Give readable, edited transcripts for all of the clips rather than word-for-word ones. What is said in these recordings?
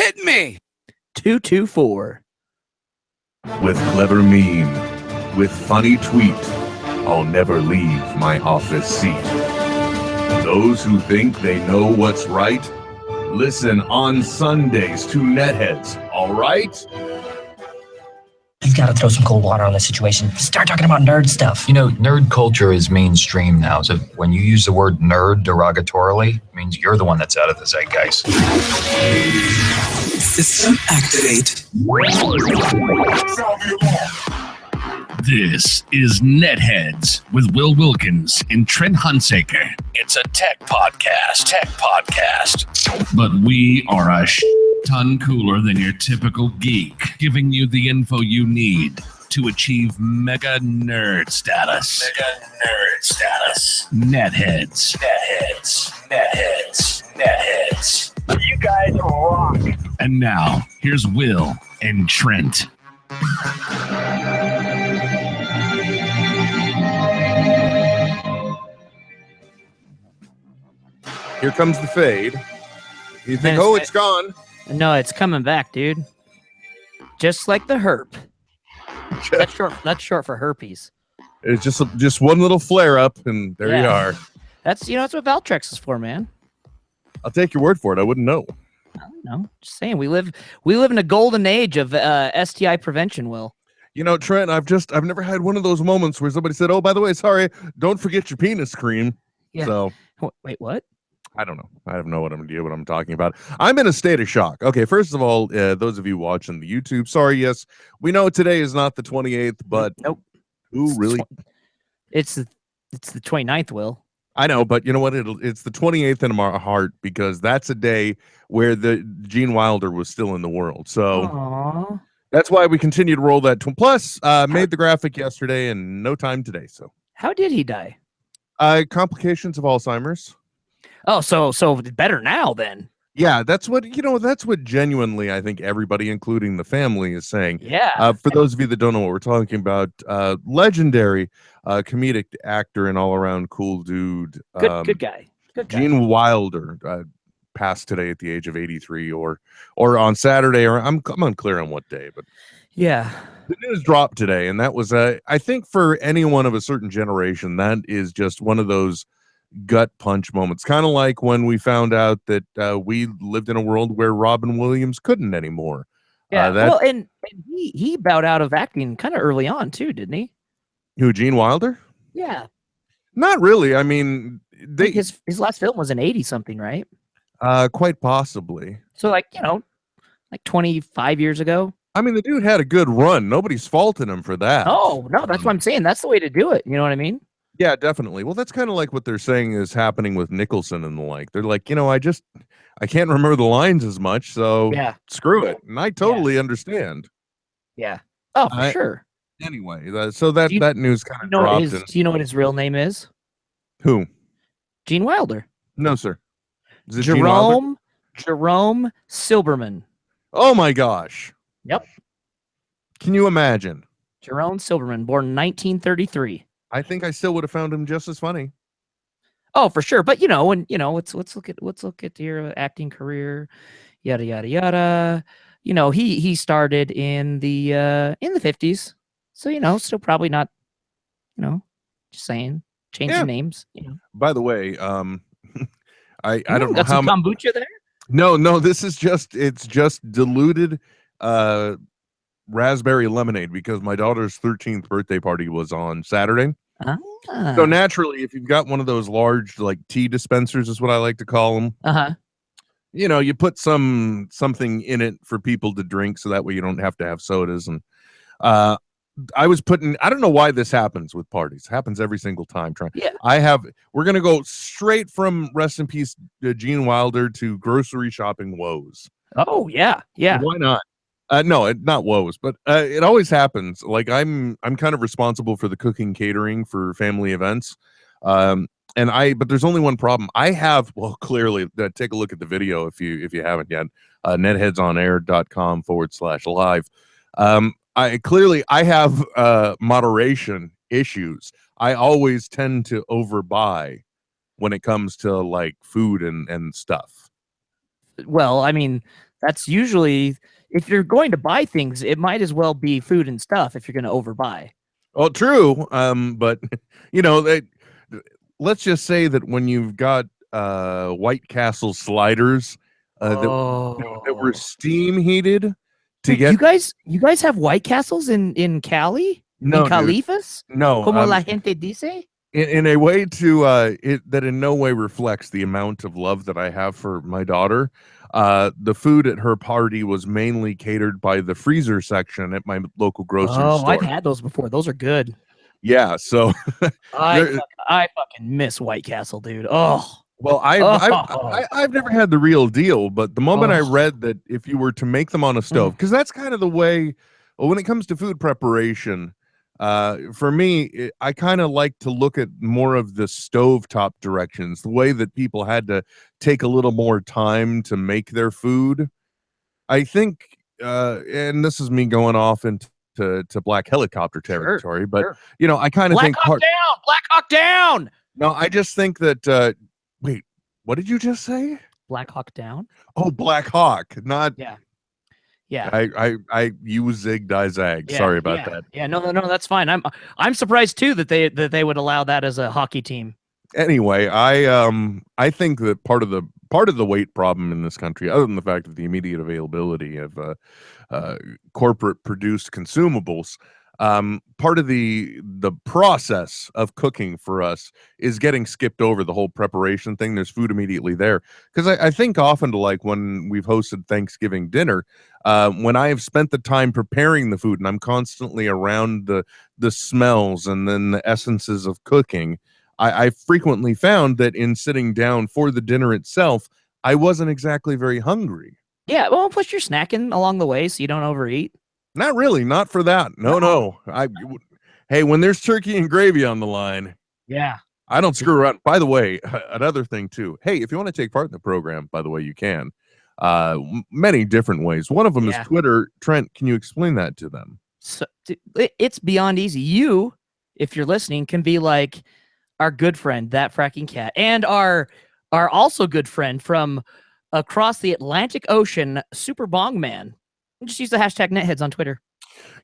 Hit me! 224. With clever meme, with funny tweet, I'll never leave my office seat. Those who think they know what's right, listen on Sundays to NetHeads, all right? You've got to throw some cold water on this situation. Start talking about nerd stuff. You know, nerd culture is mainstream now. So when you use the word nerd derogatorily, it means you're the one that's out of the zeitgeist. System activate. This is NetHeads with Will Wilkins and Trent Hunsaker. It's a tech podcast. But we are a ton cooler than your typical geek, giving you the info you need to achieve mega nerd status. NetHeads. You guys rock. And now, here's Will and Trent. Here comes the fade. You think, oh, it's gone. No, it's coming back, dude. Just like the herp. That's short for herpes. It's just one little flare up, and there you are. That's what Valtrex is for, man. I'll take your word for it. I wouldn't know. No, just saying. We live in a golden age of STI prevention, Will. You know, Trent, I've never had one of those moments where somebody said, "Oh, by the way, sorry, don't forget your penis cream." Yeah. So wait, what? I don't know. I have no idea what I'm talking about. I'm in a state of shock. Okay, first of all, those of you watching the YouTube, sorry, yes, we know today is not the 28th, but nope. Ooh, really? It's the 29th, Will. I know, but you know what? It's the 28th in my heart because that's a day where the Gene Wilder was still in the world. So Aww. That's why we continue to roll that. Plus, made the graphic yesterday and no time today. So how did he die? Complications of Alzheimer's. Oh, so better now then. Yeah, that's what genuinely I think everybody, including the family, is saying. Yeah. For those of you that don't know what we're talking about, legendary comedic actor and all-around cool dude. Good guy. Gene Wilder passed today at the age of 83, or on Saturday, or I'm unclear on what day, but yeah, the news dropped today, and that was I think for anyone of a certain generation, that is just one of those gut punch moments, kind of like when we found out that we lived in a world where Robin Williams couldn't anymore. Yeah, well, and he bowed out of acting kind of early on too, didn't he? Who, Gene Wilder? Yeah, not really. I mean, his last film was in 80-something, right? Quite possibly. So like 25 years ago. I mean, the dude had a good run. Nobody's faulting him for that. Oh no, that's what I'm saying. That's the way to do it. You know what I mean? Yeah, definitely. Well, that's kind of like what they're saying is happening with Nicholson and the like. They're like, I can't remember the lines as much, so screw it. And I totally understand. Yeah. Oh, for sure. Anyway, so that news kind of dropped. Do you know what his real name is? Who? Gene Wilder. No, sir. Is it Jerome Silberman. Oh my gosh. Yep. Can you imagine? Jerome Silberman, born in 1933. I think I still would have found him just as funny. Oh, for sure. But let's look at your acting career, yada yada yada. He started in the 50s. So still probably not, just saying, changing names. By the way, I don't know got how some kombucha there. No, this is it's just diluted raspberry lemonade because my daughter's 13th birthday party was on Saturday. So naturally, if you've got one of those large like tea dispensers, is what I like to call them. You put something in it for people to drink, so that way you don't have to have sodas. And I don't know why this happens with parties. It happens every single time. We're gonna go straight from rest in peace Gene Wilder to grocery shopping woes. Oh yeah. Why not? No, not woes, but it always happens. Like I'm kind of responsible for the cooking, catering for family events. But there's only one problem. I have, clearly, take a look at the video if you haven't yet. netheadsonair.com/live. I have moderation issues. I always tend to overbuy when it comes to like food and stuff. Well, I mean, That's usually, if you're going to buy things, it might as well be food and stuff if you're going to overbuy. Well, true. But let's just say that when you've got White Castle sliders that were steam heated to get. You guys have White Castles in Cali? No, in Califas? No. Como la gente dice? In a way to that in no way reflects the amount of love that I have for my daughter. The food at her party was mainly catered by the freezer section at my local grocery store. I've had those before. Those are good. Yeah, so I fucking miss White Castle, dude. Oh. Well, I've never had the real deal, but the moment I read that if you were to make them on a stove, because that's kind of the way when it comes to food preparation. For me, I kind of like to look at more of the stovetop directions, the way that people had to take a little more time to make their food. I think, and this is me going off into Black Helicopter territory, but I kind of think Black Hawk Down. No, I just think that. Wait, what did you just say? Black Hawk Down. Oh, Black Hawk, not Yeah. I you zig die zag. Sorry about that. Yeah, no, that's fine. I'm surprised too that they would allow that as a hockey team. Anyway, I think that part of the weight problem in this country, other than the fact of the immediate availability of corporate produced consumables, part of the process of cooking for us is getting skipped over the whole preparation thing. There's food immediately there, because I think often to like when we've hosted Thanksgiving dinner, when I have spent the time preparing the food and I'm constantly around the smells and then the essences of cooking, I frequently found that in sitting down for the dinner itself, I wasn't exactly very hungry. Yeah, well, plus you're snacking along the way so you don't overeat. Not really, not for that. No. Hey, when there's turkey and gravy on the line, I don't screw around. By the way, another thing too. Hey, if you want to take part in the program, by the way, you can. Many different ways. One of them is Twitter. Trent, can you explain that to them? So it's beyond easy. You, if you're listening, can be like our good friend, That Fracking Cat, and our also good friend from across the Atlantic Ocean, Super Bong Man. Just use the hashtag NetHeads on Twitter.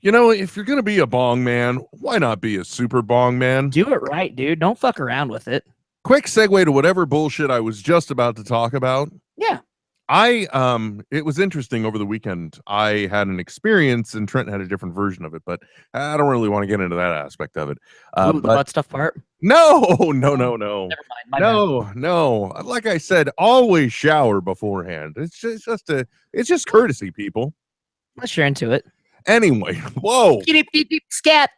If you're going to be a bong man, why not be a super bong man? Do it right, dude. Don't fuck around with it. Quick segue to whatever bullshit I was just about to talk about. Yeah. It was interesting over the weekend. I had an experience, and Trent had a different version of it, but I don't really want to get into that aspect of it. The butt stuff part? No. Never mind. No. Like I said, always shower beforehand. It's just courtesy, people. Unless you're into it. Anyway, whoa. Scat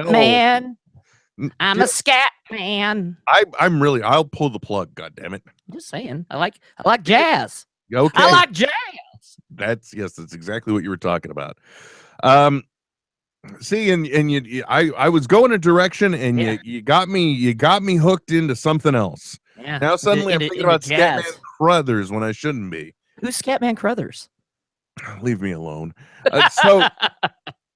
man. I'm a scat man. I'll pull the plug, goddammit. I'm just saying. I like jazz. Okay. I like jazz. That's exactly what you were talking about. See, and I was going a direction, and you got me hooked into something else. Yeah. Now suddenly I'm thinking about Scatman Crothers when I shouldn't be. Who's Scatman Crothers? Leave me alone. So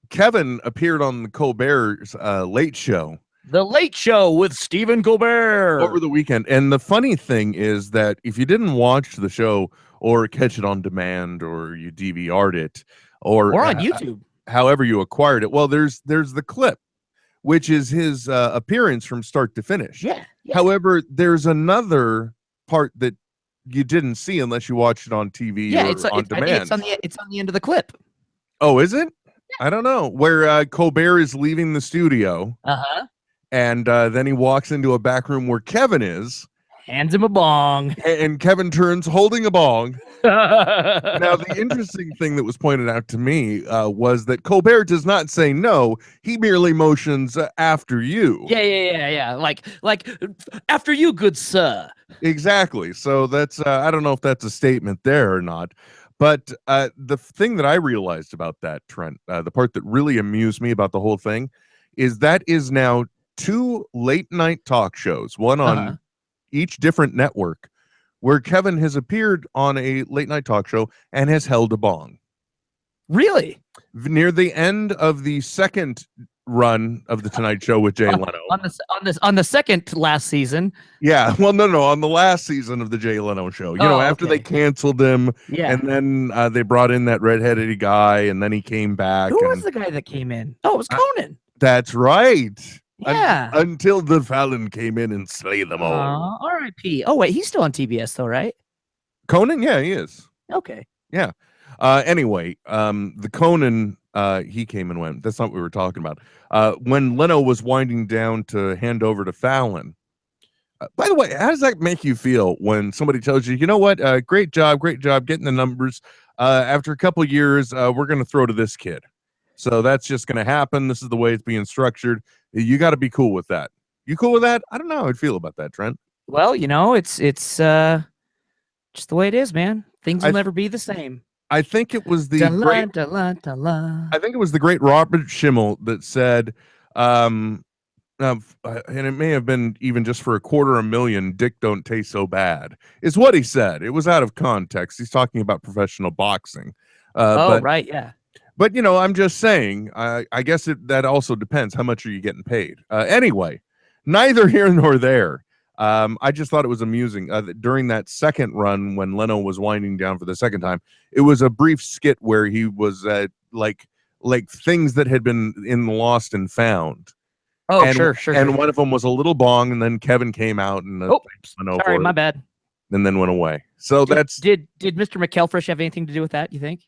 Kevin appeared on the Colbert's Late Show. The Late Show with Stephen Colbert over the weekend. And the funny thing is that if you didn't watch the show or catch it on demand or you DVR'd it or on YouTube, however you acquired it, well, there's the clip, which is his appearance from start to finish. Yeah. However, there's another part that you didn't see unless you watched it on TV or on demand. It's on the end of the clip. Oh, is it? I don't know. Where Colbert is leaving the studio. Uh-huh. And then he walks into a back room where Kevin is. Hands him a bong. And Kevin turns holding a bong. Now, the interesting thing that was pointed out to me was that Colbert does not say no. He merely motions after you. Yeah. Like after you, good sir. Exactly. So that's, I don't know if that's a statement there or not. But the thing that I realized about that, Trent, the part that really amused me about the whole thing is that is now 2 late night talk shows, one on each different network, where Kevin has appeared on a late night talk show and has held a bong. Really? Near the end of the second run of the Tonight Show with Jay Leno. On the second last season. Yeah, well, no, on the last season of the Jay Leno show. After they canceled him, and then they brought in that redheaded guy, and then he came back. Who was the guy that came in? Oh, it was Conan. That's right. Yeah. Until the Fallon came in and slay them all. R.I.P. Oh, wait, he's still on TBS, though, right? Conan? Yeah, he is. Okay. Yeah. Anyway, the Conan, he came and went. That's not what we were talking about. When Leno was winding down to hand over to Fallon, by the way, how does that make you feel when somebody tells you, you know what, great job getting the numbers. After a couple years, we're going to throw to this kid. So that's just going to happen. This is the way it's being structured. You got to be cool with that. You cool with that? I don't know how I'd feel about that, Trent. Well, it's just the way it is, man. Things will never be the same. I think it was the I think it was the great Robert Schimmel that said, and it may have been even just for $250,000, dick don't taste so bad, is what he said. It was out of context. He's talking about professional boxing. Right, yeah. But, I'm just saying, I guess that also depends. How much are you getting paid? Anyway, neither here nor there. I just thought it was amusing. During that second run, when Leno was winding down for the second time, it was a brief skit where he was like things that had been in Lost and Found. Oh, and, sure. And one of them was a little bong, and then Kevin came out and sorry, my bad. And then went away. So did Mr. McElfresh have anything to do with that, you think?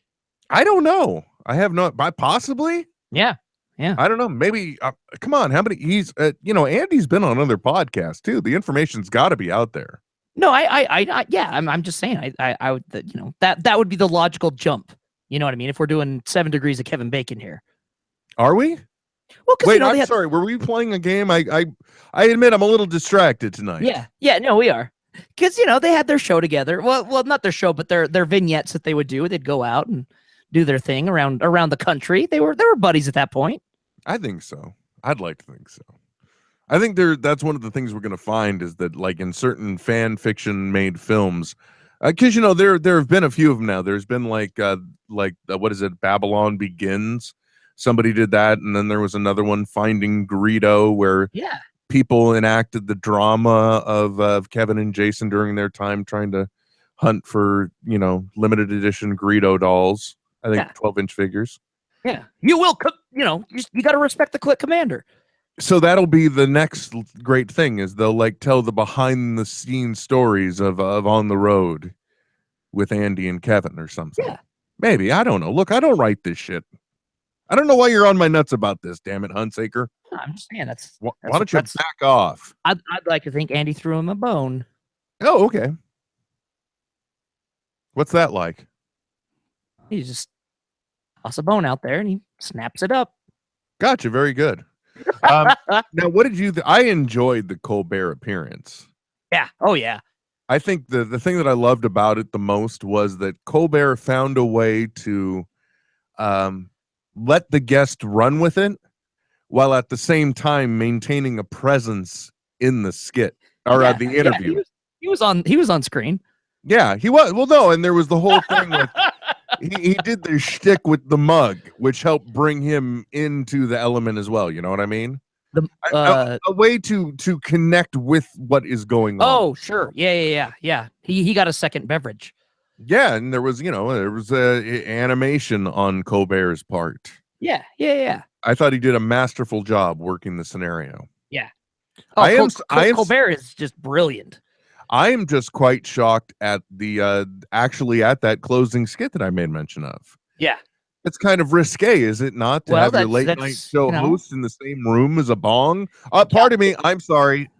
I don't know. I have not. Possibly. Yeah. I don't know. Maybe. Come on. How many? He's. Andy's been on other podcasts too. The information's got to be out there. No, I'm just saying. I would. That would be the logical jump. You know what I mean? If we're doing 7 degrees of Kevin Bacon here. Are we? Well, wait. I'm sorry. Were we playing a game? I admit I'm a little distracted tonight. Yeah. No, we are. Because they had their show together. Well, not their show, but their vignettes that they would do. They'd go out and do their thing around the country. They were buddies at that point. I think so. I'd like to think so. I think that's one of the things we're going to find is that, like, in certain fan fiction made films, because there have been a few of them now. There's been like what is it, Babylon Begins? Somebody did that, and then there was another one, Finding Greedo, where people enacted the drama of Kevin and Jason during their time trying to hunt for limited edition Greedo dolls. I think 12-inch figures. Yeah, you will. You got to respect the click commander. So that'll be the next great thing is they'll tell the behind the scenes stories of On the Road with Andy and Kevin or something. Yeah, maybe. I don't know. Look, I don't write this shit. I don't know why you're on my nuts about this. Damn it, Hunsaker. I'm just saying that's why don't you back off? I'd like to think Andy threw him a bone. Oh, okay. What's that like? He just toss a bone out there and he snaps it up. Gotcha. Very good. Now, what did you? I enjoyed the Colbert appearance. Yeah. Oh, yeah. I think the thing that I loved about it the most was that Colbert found a way to let the guest run with it, while at the same time maintaining a presence in the skit or the interview. Yeah, he was on screen. Yeah, he was. Well, no, and there was the whole thing with. He did the shtick with the mug, which helped bring him into the element as well. You know what I mean? A way to connect with what is going on. Oh, sure. Yeah. He got a second beverage. Yeah, and there was animation on Colbert's part. Yeah. I thought he did a masterful job working the scenario. Yeah. Oh, Colbert is just brilliant. I am just quite shocked at the actually at that closing skit that I made mention of. Yeah. It's kind of risque, is it not, to have your late night show host in the same room as a bong? Pardon me, I'm sorry,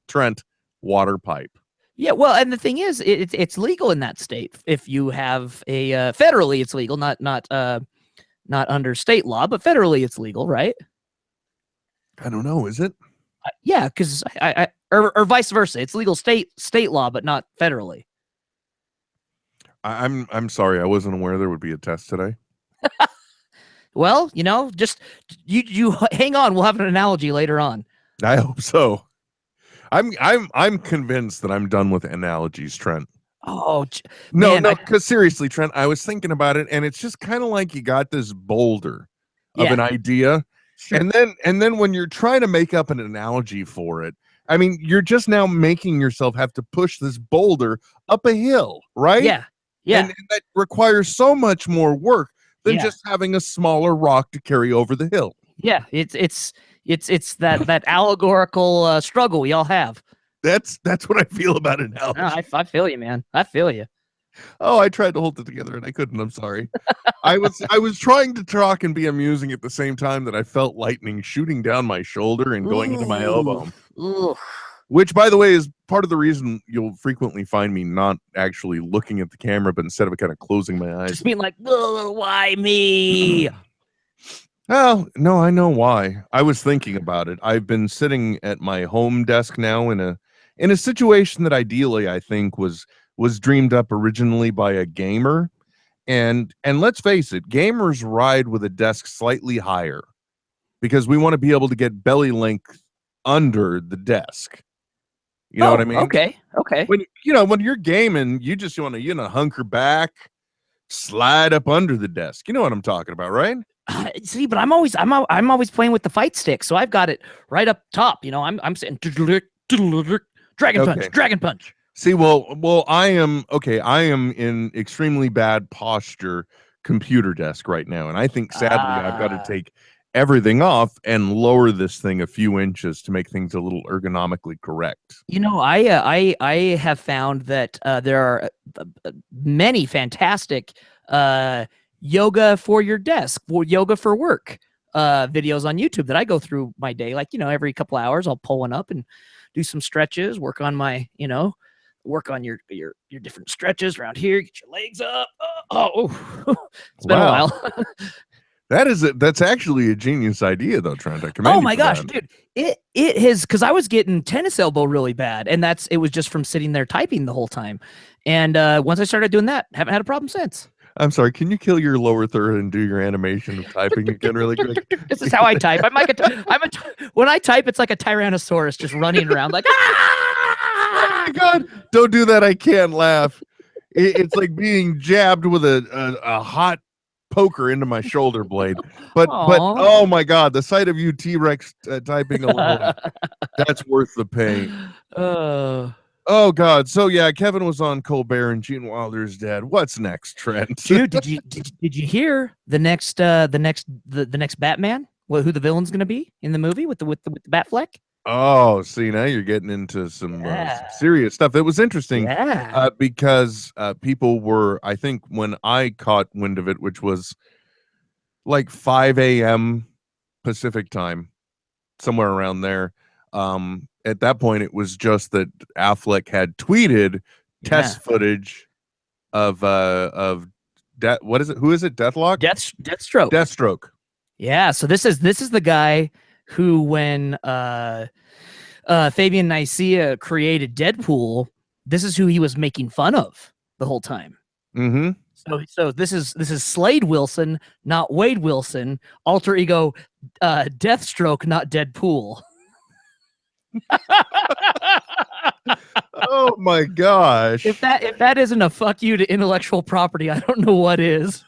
Trent, water pipe. Yeah, well, and the thing is, it's legal in that state. If you have a federally, it's legal, not under state law, but federally, it's legal, right? I don't know, is it? Yeah, because or vice versa, it's legal state law, but not federally. I'm sorry, I wasn't aware there would be a test today. Well, just you hang on. We'll have an analogy later on. I hope so. I'm convinced that I'm done with analogies, Trent. Oh no, because seriously, Trent, I was thinking about it, and it's just kind of like you got this boulder of an idea Sure. And then when you're trying to make up an analogy for it, I mean, you're just now making yourself have to push this boulder up a hill, right? Yeah. Yeah. And that requires so much more work than Yeah. just having a smaller rock to carry over the hill. Yeah, it's that allegorical struggle we all have. That's what I feel about it now. No, I feel you, man. I feel you. Oh, I tried to hold it together and I couldn't. I'm sorry. I was trying to talk and be amusing at the same time that I felt lightning shooting down my shoulder and going into my elbow. Ooh. Which, by the way, is part of the reason you'll frequently find me not actually looking at the camera, but instead of kind of closing my eyes. Just being like, why me? Oh, no, I know why. I was thinking about it. I've been sitting at my home desk now in a situation that ideally I think was dreamed up originally by a gamer. And let's face it, gamers ride with a desk slightly higher because we want to be able to get belly length under the desk. You know what I mean? Okay. When when you're gaming, you just want to hunker back, slide up under the desk. You know what I'm talking about, right? See, but I'm always playing with the fight stick, so I've got it right up top. I'm saying dragon punch. See, well, I am in extremely bad posture computer desk right now, and I think sadly I've got to take everything off and lower this thing a few inches to make things a little ergonomically correct. I have found that there are many fantastic yoga for your desk, or yoga for work videos on YouTube that I go through my day. Like, every couple hours I'll pull one up and do some stretches, work on my, work on your different stretches around here, get your legs up. It's been a while. That's actually a genius idea though, Trent. I commend you my for gosh, that. dude. It has, because I was getting tennis elbow really bad, and it was just from sitting there typing the whole time. And once I started doing that, haven't had a problem since. I'm sorry, can you kill your lower third and do your animation of typing again really quick? This is how I type. When I type, it's like a Tyrannosaurus just running around like, oh my God, don't do that. I can't laugh. It's like being jabbed with a hot poker into my shoulder blade. But oh my God, the sight of you T-Rex typing alone, that's worth the pain. Oh God. So yeah, Kevin was on Colbert and Gene Wilder's dead. What's next, Trent? Dude, did you hear the next Batman? Who the villain's gonna be in the movie with the Batfleck? Oh, see, now you're getting into some serious stuff. It was interesting because people were, I think when I caught wind of it, which was like 5 a.m. Pacific time, somewhere around there. At that point, it was just that Affleck had tweeted test footage of what is it? Who is it? Deathlock? Deathstroke. Deathstroke. Yeah. So this is the guy who, when Fabian Nicea created Deadpool, this is who he was making fun of the whole time. Mm-hmm. So this is Slade Wilson, not Wade Wilson. Alter ego, Deathstroke, not Deadpool. Oh my gosh! If that isn't a fuck you to intellectual property, I don't know what is.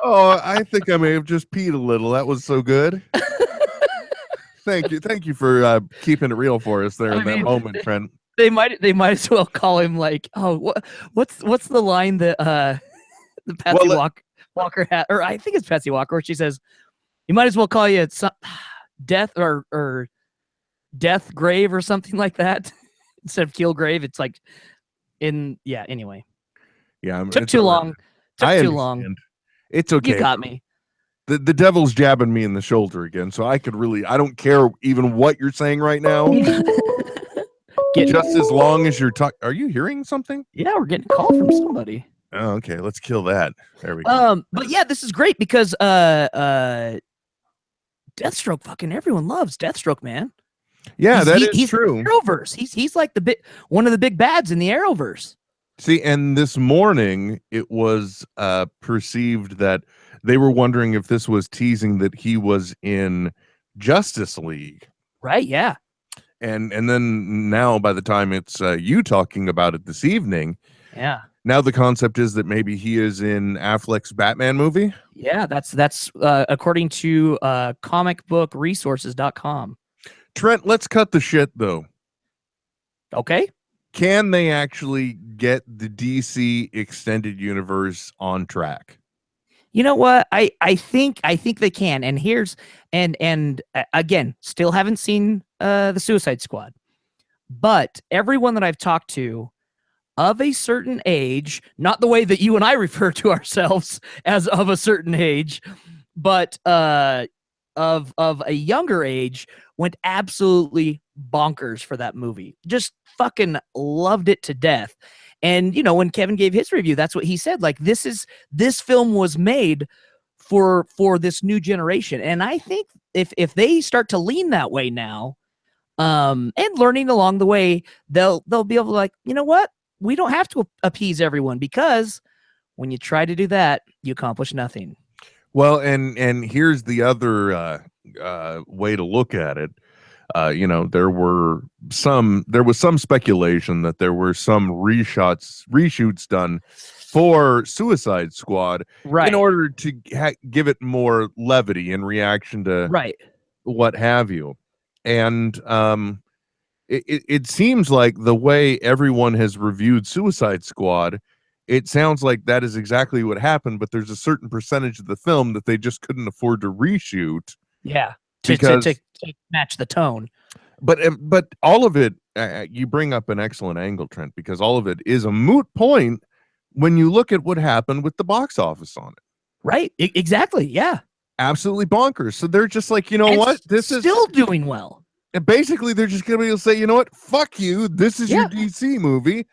Oh, I think I may have just peed a little. That was so good. Thank you for keeping it real for us there in that moment, Trent. They might as well call him like, what's the line that the Patsy Walker had, or I think it's Patsy Walker, where she says, you might as well call you Death or Death Grave or something like that instead of Kill Grave. It's like anyway. Yeah, took too long. It's okay. You got me. The devil's jabbing me in the shoulder again, so I don't care even what you're saying right now. Just as long as you're talking. Are you hearing something? Yeah, we're getting a call from somebody. Oh, okay, let's kill that. There we go. But yeah, this is great because Deathstroke, fucking everyone loves Deathstroke, man. Yeah, he's true. Arrowverse. He's like one of the big bads in the Arrowverse. See, and this morning it was perceived that they were wondering if this was teasing that he was in Justice League. Right, yeah. And then now by the time it's you talking about it this evening, yeah, Now the concept is that maybe he is in Affleck's Batman movie. Yeah, that's according to comicbookresources.com. Trent, let's cut the shit though. Okay. Can they actually get the DC extended universe on track? You know what? I think they can. And here's again, still haven't seen the Suicide Squad. But everyone that I've talked to of a certain age, not the way that you and I refer to ourselves as of a certain age, but of a younger age, went absolutely bonkers for that movie. Just fucking loved it to death. And you know, when Kevin gave his review, that's what he said. Like, this film was made for this new generation. And I think if they start to lean that way now, and learning along the way, they'll be able to, like, you know what? We don't have to appease everyone, because when you try to do that, you accomplish nothing. Well, and here's the other way to look at it. You know, there was some speculation that there were some reshoots done for Suicide Squad, right, in order to give it more levity in reaction to what have you. And it seems like the way everyone has reviewed Suicide Squad, it sounds like that is exactly what happened, but there's a certain percentage of the film that they just couldn't afford to reshoot. Yeah, to match the tone. But all of it, you bring up an excellent angle, Trent, because all of it is a moot point when you look at what happened with the box office on it. Right, exactly, yeah. Absolutely bonkers. So they're just like, you know what? This is still doing well. And basically, they're just going to be able to say, you know what? Fuck you. This is your DC movie.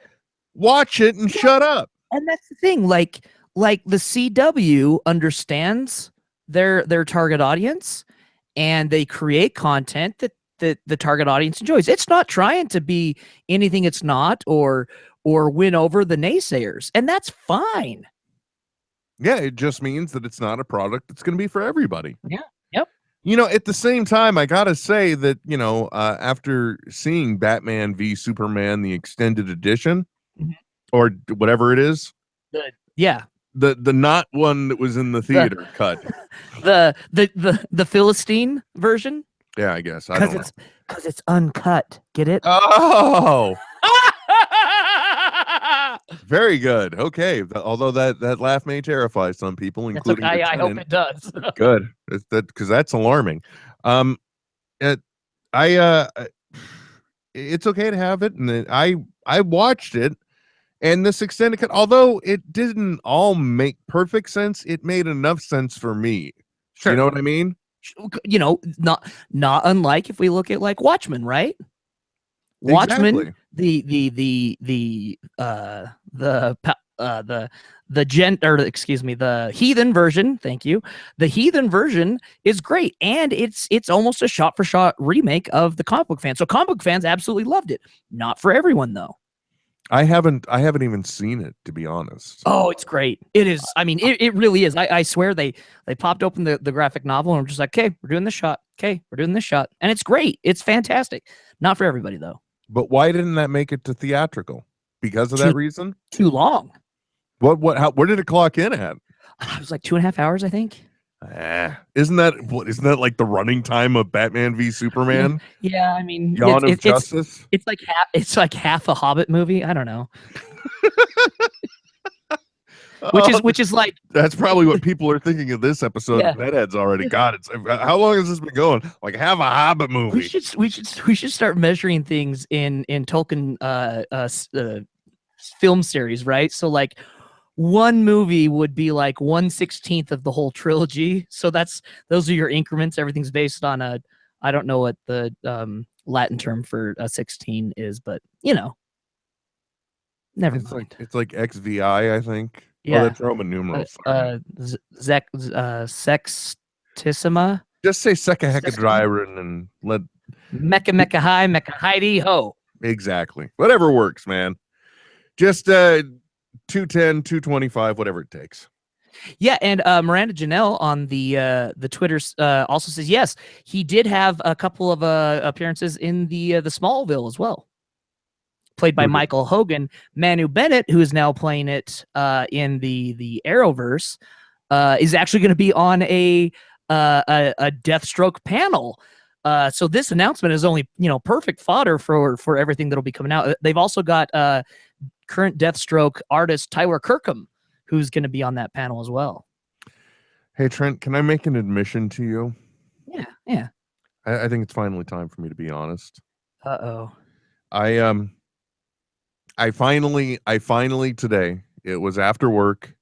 Watch it and shut up. And that's the thing. Like the CW understands their target audience, and they create content that the target audience enjoys. It's not trying to be anything it's not, or win over the naysayers. And that's fine. Yeah, it just means that it's not a product that's going to be for everybody. Yeah. Yep. You know, at the same time, I got to say that, you know, after seeing Batman v Superman, the extended edition, or whatever it is. The not one that was in the theater cut. The Philistine version. Yeah, I guess. I don't know. Because it's uncut. Get it? Oh. Very good. Okay. Although that laugh may terrify some people, including okay. I hope it does. Good. Because that's alarming. It's okay to have it, and I watched it, and this extended cut, although it didn't all make perfect sense, it made enough sense for me. Sure. You know what I mean? You know, not unlike if we look at like Watchmen, right? Watchmen, the Heathen version. Thank you. The Heathen version is great, and it's almost a shot for shot remake of the comic book fans. So comic book fans absolutely loved it. Not for everyone though. I haven't even seen it, to be honest. Oh, it's great. It is. I mean, it really is. I swear they popped open the graphic novel, and I'm just like, okay, we're doing this shot. Okay, we're doing this shot, and it's great. It's fantastic. Not for everybody though. But why didn't that make it to theatrical? Because of that reason? Too long. Where did it clock in at? It was like 2.5 hours, I think. Isn't that like the running time of Batman v Superman? Yeah, I mean, Dawn of Justice. It's like half a Hobbit movie. I don't know. which is like, that's probably what people are thinking of this episode. Yeah. Of NetHeads already. God, how long has this been going? Like half a Hobbit movie. We should start measuring things in Tolkien film series, right? So like, one movie would be like 1/16 of the whole trilogy. So those are your increments. Everything's based on I don't know what the Latin term for a 16 is, but you know, never mind. It's like XVI, I think. Yeah, that's Roman numerals. Sextissima. Just say Sekahekadryron and let Mecca high, Mecca Heidi ho. Exactly. Whatever works, man. Just 210, 225, whatever it takes. Yeah, and Miranda Janelle on the Twitter also says yes, he did have a couple of appearances in the Smallville as well, played by Michael Hogan. Manu Bennett, who is now playing it in the Arrowverse, is actually going to be on a Deathstroke panel. So this announcement is only, perfect fodder for everything that'll be coming out. They've also got current Deathstroke artist Tyler Kirkham, who's going to be on that panel as well. Hey, Trent, can I make an admission to you? Yeah. I think it's finally time for me to be honest. Uh-oh. I finally today, it was after work,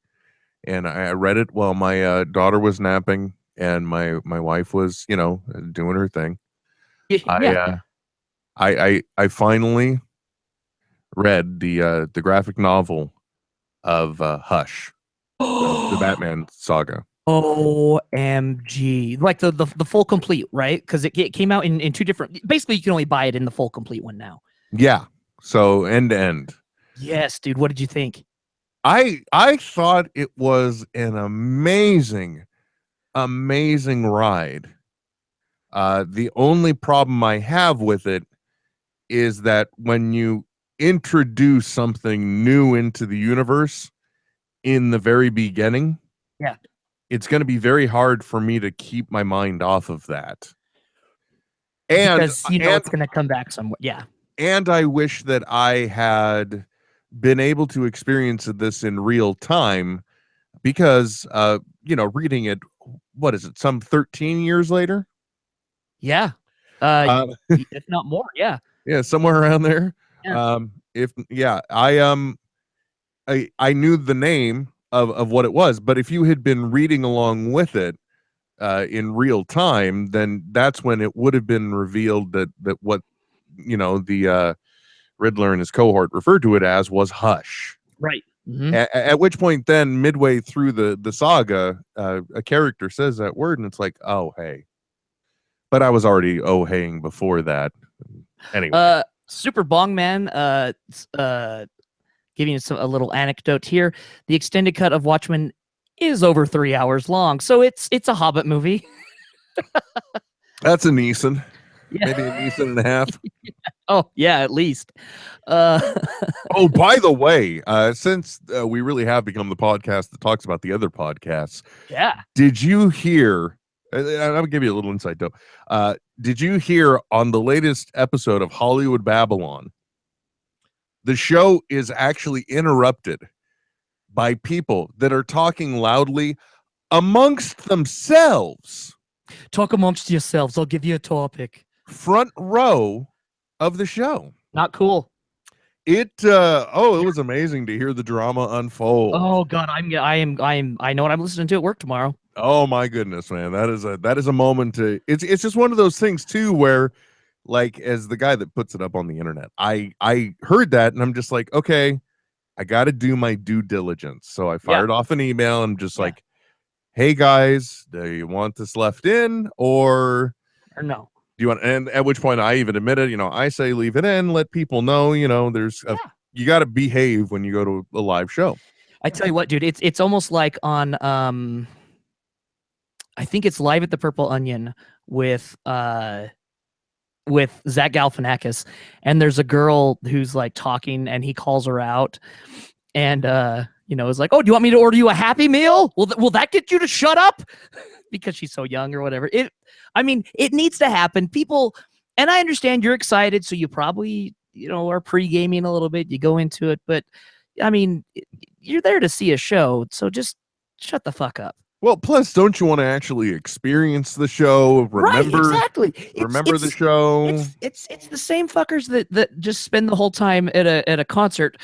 and I read it while my daughter was napping and my wife was, doing her thing. Yeah. I finally read the graphic novel of Hush, the Batman saga. OMG. Like the full complete, right? Because it came out in two different, basically you can only buy it in the full complete one now. Yeah. So end to end. Yes, dude. What did you think? I thought it was an amazing ride. The only problem I have with it is that when you introduce something new into the universe in the very beginning, it's going to be very hard for me to keep my mind off of that. And because it's going to come back somewhere. Yeah. And I wish that I had been able to experience this in real time, because reading it, what is it, some 13 years later? Yeah. If not more. Yeah. Yeah, somewhere around there. Yeah. I knew the name of what it was, but if you had been reading along with it in real time, then that's when it would have been revealed that what the Riddler and his cohort referred to it as was Hush. Right. Mm-hmm. At which point, then midway through the saga, a character says that word, and it's like, oh hey. But I was already haying before that. Anyway, Super Bong Man, giving you a little anecdote here. The extended cut of Watchmen is over 3 hours long, so it's a Hobbit movie. That's a Neeson. Yeah. Maybe a Neeson and a half. Oh yeah, at least. Oh, by the way, since we really have become the podcast that talks about the other podcasts, did you hear? I'll give you a little insight though. Did you hear on the latest episode of Hollywood Babylon? The show is actually interrupted by people that are talking loudly amongst themselves. Talk amongst yourselves. I'll give you a topic. Front row of the show. Not cool. It was amazing to hear the drama unfold. Oh God, I know what I'm listening to at work tomorrow. Oh my goodness, man. That is a moment to it's just one of those things too where, like, as the guy that puts it up on the internet, I heard that and I'm just like, okay, I got to do my due diligence. So I fired off an email and just like, hey guys, do you want this left in or no? Do you want? And at which point I even admitted, I say leave it in, let people know, there's you got to behave when you go to a live show. I tell you what, dude, it's almost like on I think it's Live at the Purple Onion with Zach Galifianakis, and there's a girl who's like talking and he calls her out and is like, oh, do you want me to order you a Happy Meal? Will that get you to shut up? Because she's so young or whatever. It needs to happen. People, and I understand you're excited, so you probably, are pre-gaming a little bit. You go into it, but I mean, you're there to see a show, so just shut the fuck up. Well, plus, don't you want to actually experience the show? Remember, right, exactly. Remember the show. It's the same fuckers that just spend the whole time at a concert,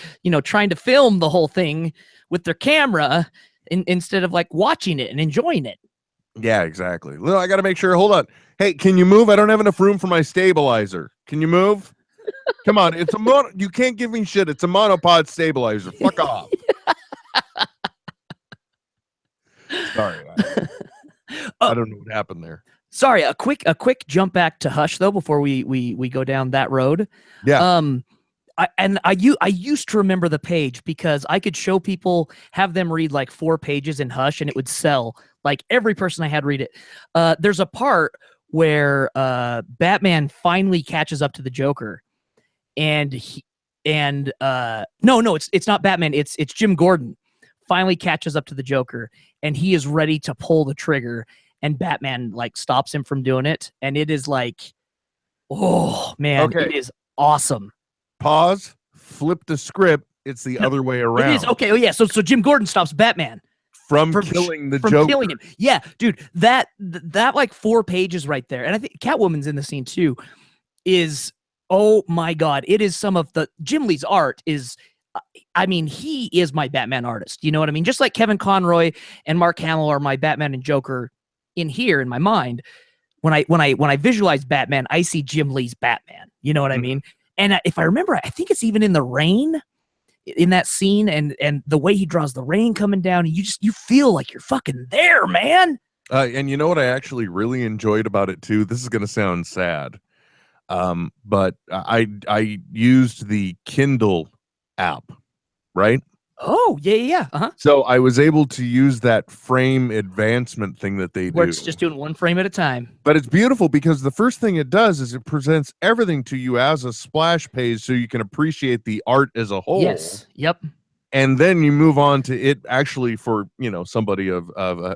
trying to film the whole thing with their camera instead of like watching it and enjoying it. Yeah, exactly. Well, I got to make sure. Hold on. Hey, can you move? I don't have enough room for my stabilizer. Can you move? Come on. It's you can't give me shit. It's a monopod stabilizer. Fuck off. Sorry. I don't know what happened there. Sorry, a quick jump back to Hush though before we go down that road. Yeah. I used to remember the page because I could show people, have them read like 4 pages in Hush and it would sell. Like every person I had read it. There's a part where Batman finally catches up to the Joker, and no, it's not Batman. It's Jim Gordon finally catches up to the Joker, and he is ready to pull the trigger, and Batman like stops him from doing it, and it is like, oh man, Okay. it is awesome. Pause. Flip the script. It's the other way around. It is okay. Oh yeah. So Jim Gordon stops Batman from killing the Joker. Killing him. Yeah, dude. That like 4 pages right there, and I think Catwoman's in the scene too. Is, oh my god, it is some of the Jim Lee's art is. I mean, he is my Batman artist. You know what I mean? Just like Kevin Conroy and Mark Hamill are my Batman and Joker in here in my mind. When I visualize Batman, I see Jim Lee's Batman. You know what I mean? And if I remember, I think it's even in the rain in that scene, and the way he draws the rain coming down, and you feel like you're fucking there, man. And you know what I actually really enjoyed about it too? This is going to sound sad. But I used the Kindle app, right? Oh, yeah. Uh-huh. So I was able to use that frame advancement thing that they do. Where it's just doing 1 frame at a time. But it's beautiful because the first thing it does is it presents everything to you as a splash page so you can appreciate the art as a whole. Yes. Yep. And then you move on to it actually for, somebody of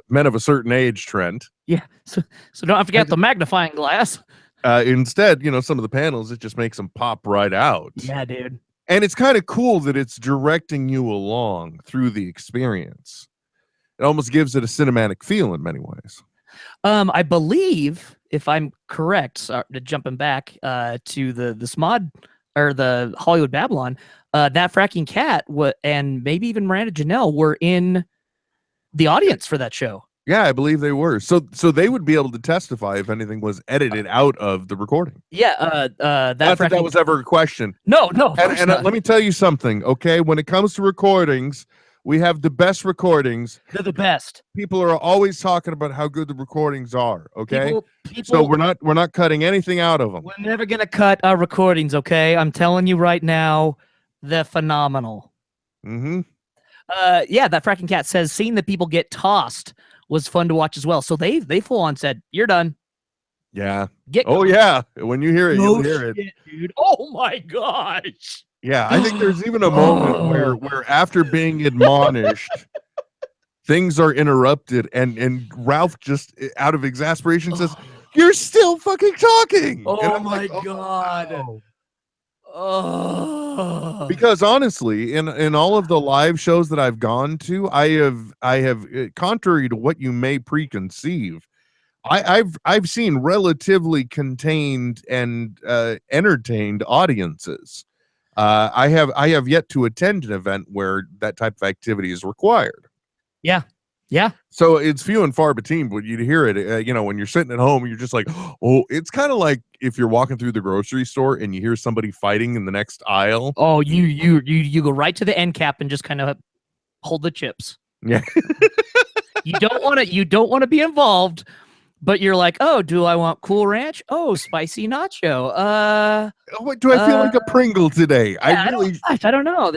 men of a certain age, Trent. Yeah. So don't forget the magnifying glass. Instead, some of the panels, it just makes them pop right out. Yeah, dude. And it's kind of cool that it's directing you along through the experience. It almost gives it a cinematic feel in many ways. I believe, if I'm correct, jumping back to the SMOD or the Hollywood Babylon, that fracking cat and maybe even Miranda Janelle were in the audience for that show. Yeah, I believe they were. So they would be able to testify if anything was edited out of the recording. Yeah, that was ever a question. No. And let me tell you something, okay? When it comes to recordings, we have the best recordings. They're the best. People are always talking about how good the recordings are, okay? People, so we're not cutting anything out of them. We're never gonna cut our recordings, okay? I'm telling you right now, they're phenomenal. Mm-hmm. Yeah, that fracking cat says seeing the people get tossed was fun to watch as well. So they full on said, "You're done." Yeah. Going. Yeah. When you hear it, you'll hear it, dude. Oh my gosh. Yeah, I think there's even a moment where after being admonished, things are interrupted, and Ralph just out of exasperation says, "You're still fucking talking." Oh my god. No. Because honestly, in all of the live shows that I've gone to, I have contrary to what you may preconceive, I've seen relatively contained and entertained audiences. I have yet to attend an event where that type of activity is required. Yeah. So it's few and far between, but you'd hear it, when you're sitting at home, you're just like, oh, it's kind of like if you're walking through the grocery store and you hear somebody fighting in the next aisle. Oh, you go right to the end cap and just kind of hold the chips. Yeah. You don't want to be involved, but you're like, oh, do I want Cool Ranch? Oh, spicy nacho. What do I feel like a Pringle today? Yeah, I don't know.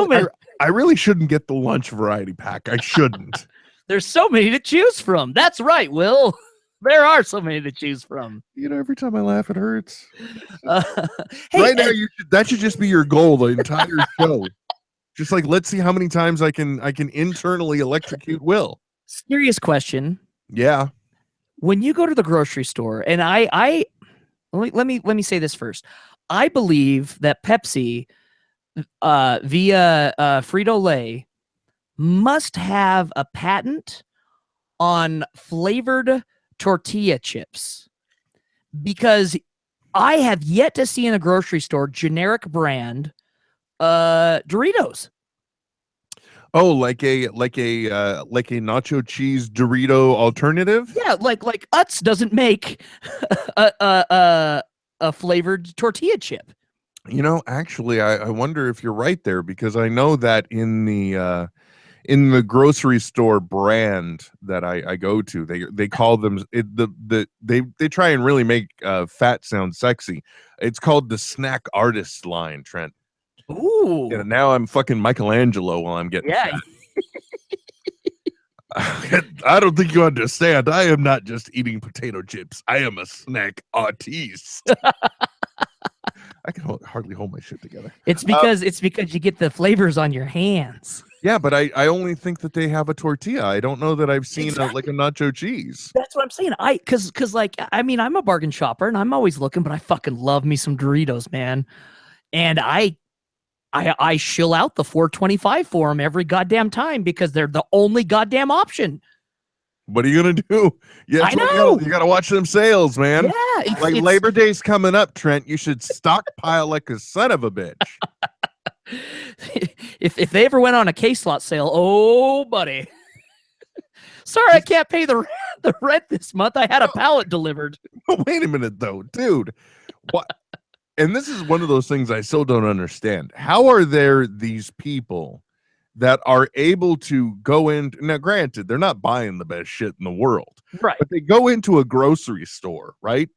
Many. I really shouldn't get the lunch variety pack. I shouldn't. There's so many to choose from. That's right, Will. There are so many to choose from. Every time I laugh, it hurts. Hey, right now, that should just be your goal the entire show. Just like, let's see how many times I can internally electrocute Will. Serious question. Yeah. When you go to the grocery store, and let me say this first. I believe that Pepsi via Frito-Lay must have a patent on flavored tortilla chips, because I have yet to see in a grocery store generic brand Doritos. Oh, like a nacho cheese Dorito alternative? Yeah, like Utz doesn't make a flavored tortilla chip. Actually, I wonder if you're right there, because I know that in the grocery store brand that I go to, they call them they try and really make fat sound sexy. It's called the Snack Artist line, Trent. Ooh. Now I'm fucking Michelangelo while I'm getting fat. I don't think you understand. I am not just eating potato chips. I am a snack artiste. I can hardly hold my shit together. It's because you get the flavors on your hands. Yeah, but I only think that they have a tortilla. I don't know that I've seen like a nacho cheese. That's what I'm saying. Cause like, I mean, I'm a bargain shopper and I'm always looking, but I fucking love me some Doritos, man. And I shill out the $4.25 for them every goddamn time because they're the only goddamn option. What are you gonna do? Yeah, I know. You gotta watch them sales, man. Yeah, like Labor Day's coming up, Trent. You should stockpile like a son of a bitch. if they ever went on a K-Slot sale, oh buddy. Sorry, I can't pay the rent this month. I had a pallet delivered. Wait a minute, though, dude. What? And this is one of those things I still don't understand. How are there these people that are able to go in? Now, granted, they're not buying the best shit in the world, right? But they go into a grocery store, right,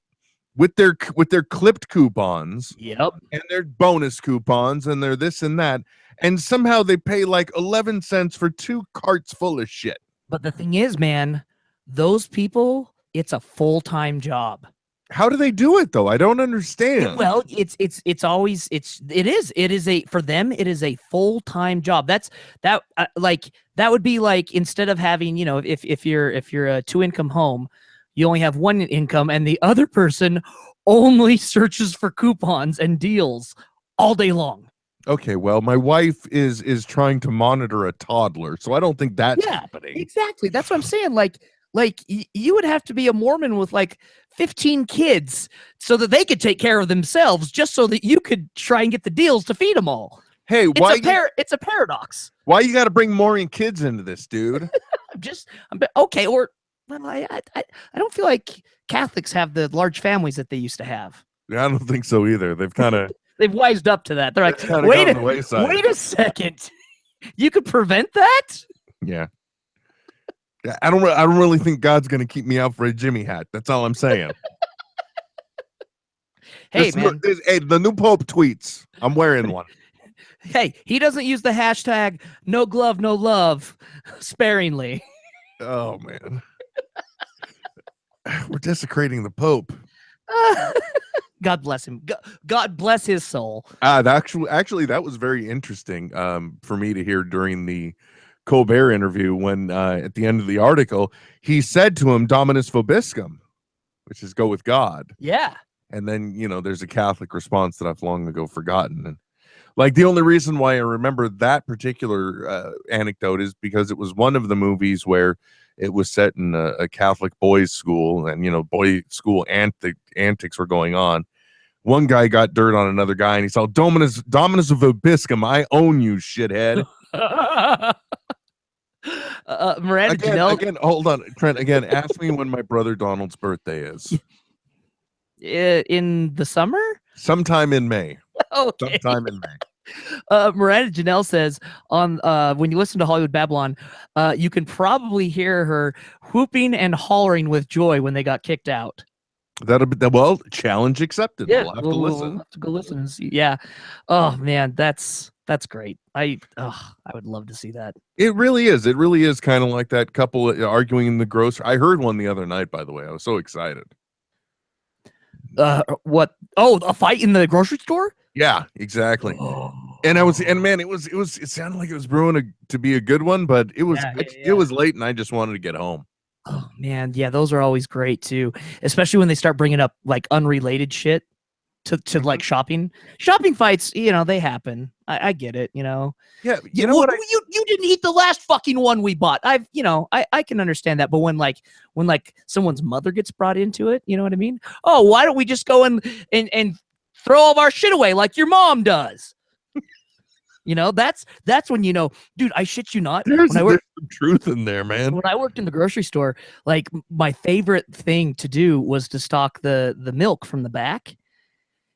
with their clipped coupons, yep, and their bonus coupons, and their this and that, and somehow they pay like 11 cents for 2 carts full of shit. But the thing is, man, those people, it's a full-time job. How do they do it though? I don't understand. Well, it is for them, it is a full-time job. That would be like, instead of having, you know, if you're a 2-income home, you only have 1 income and the other person only searches for coupons and deals all day long. Okay, well, my wife is trying to monitor a toddler, so I don't think that's happening. Exactly. That's what I'm saying. Like you would have to be a Mormon with like 15 kids so that they could take care of themselves, just so that you could try and get the deals to feed them all. Hey, it's a paradox. Why you got to bring more kids into this, dude? Okay. Or, well, I don't feel like Catholics have the large families that they used to have. Yeah, I don't think so either. They've kind of they've wised up to that. They're like, wait a second, you could prevent that? Yeah. I don't really think God's gonna keep me out for a Jimmy hat. That's all I'm saying. Hey, man. Hey, the new Pope tweets. I'm wearing one. Hey, he doesn't use the hashtag no glove, no love sparingly. Oh, man. We're desecrating the Pope. God bless him. God bless his soul. Actually, that was very interesting for me to hear during the Colbert interview when at the end of the article, he said to him, Dominus Vobiscum, which is go with God. Yeah. And then, you know, there's a Catholic response that I've long ago forgotten. And like the only reason why I remember that particular anecdote is because it was one of the movies where it was set in a Catholic boys' school, and, you know, boys' school antics were going on. One guy got dirt on another guy, and he said, Dominus Vobiscum, I own you, shithead. Miranda Janelle. Again, hold on, Trent. Again, ask me when my brother Donald's birthday is. In the summer? Sometime in May. Okay. Sometime in May. Miranda Janelle says on when you listen to Hollywood Babylon, you can probably hear her whooping and hollering with joy when they got kicked out. Well, challenge accepted. Yeah, we'll have to listen. We'll have to go listen and see. Yeah. Oh man, that's great. I would love to see that. It really is. It really is kind of like that couple arguing in the grocery. I heard one the other night, by the way. I was so excited. What? Oh, a fight in the grocery store? Yeah, exactly. And man, it sounded like it was brewing to be a good one, but it was it was late and I just wanted to get home. Oh man, yeah, those are always great too, especially when they start bringing up like unrelated shit to like shopping fights. You know, they happen. I get it. You know. Yeah, you know what? You didn't eat the last fucking one we bought. I can understand that, but when someone's mother gets brought into it, you know what I mean? Oh, why don't we just go and throw all of our shit away like your mom does? You know, that's when you know, dude, I shit you not. There's some truth in there, man. When I worked in the grocery store, like my favorite thing to do was to stock the milk from the back.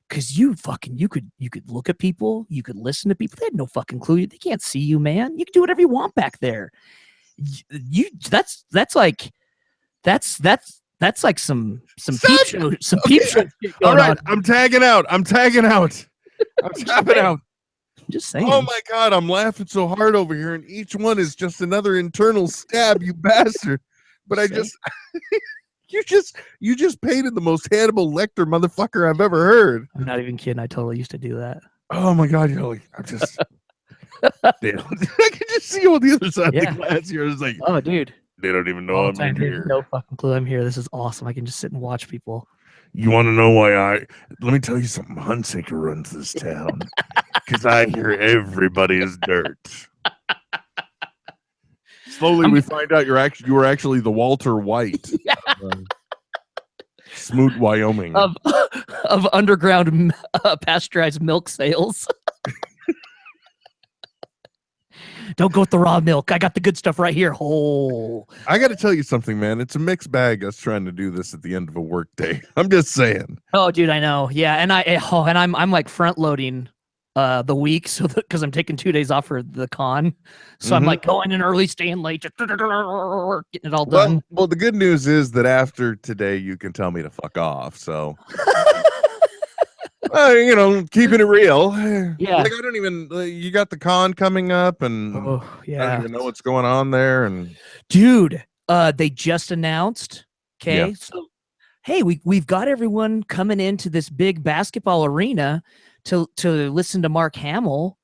Cause you could look at people, you could listen to people. They had no fucking clue. They can't see you, man. You can do whatever you want back there. That's like some peep show. Some peep show. All right, I'm tagging out. I'm tapping out. I'm just saying. Oh my God, I'm laughing so hard over here, and each one is just another internal stab, you bastard. But You just painted the most Hannibal Lecter motherfucker I've ever heard. I'm not even kidding. I totally used to do that. Oh my god, you're like, I'm just damn. I can just see you on the other side of the glass here. It's like, oh dude. They don't even know I'm in here. No fucking clue I'm here. This is awesome. I can just sit and watch people. You want to know why let me tell you something. Hunsaker runs this town. Because I hear everybody's dirt. Slowly we find out you were actually the Walter White. Yeah. Smoot, Wyoming. Of underground pasteurized milk sales. Don't go with the raw milk. I got the good stuff right here. Oh. I got to tell you something, man. It's a mixed bag us trying to do this at the end of a work day. I'm just saying. Oh, dude, I know. Yeah, and I'm like front loading the week because I'm taking 2 days off for the con. So I'm like going in early, staying late, just getting it all done. Well, the good news is that after today you can tell me to fuck off. So keeping it real. Yeah. Like I don't even you got the con coming up and I don't even know what's going on there. And dude, they just announced. Okay. So hey, we've got everyone coming into this big basketball arena to listen to Mark Hamill.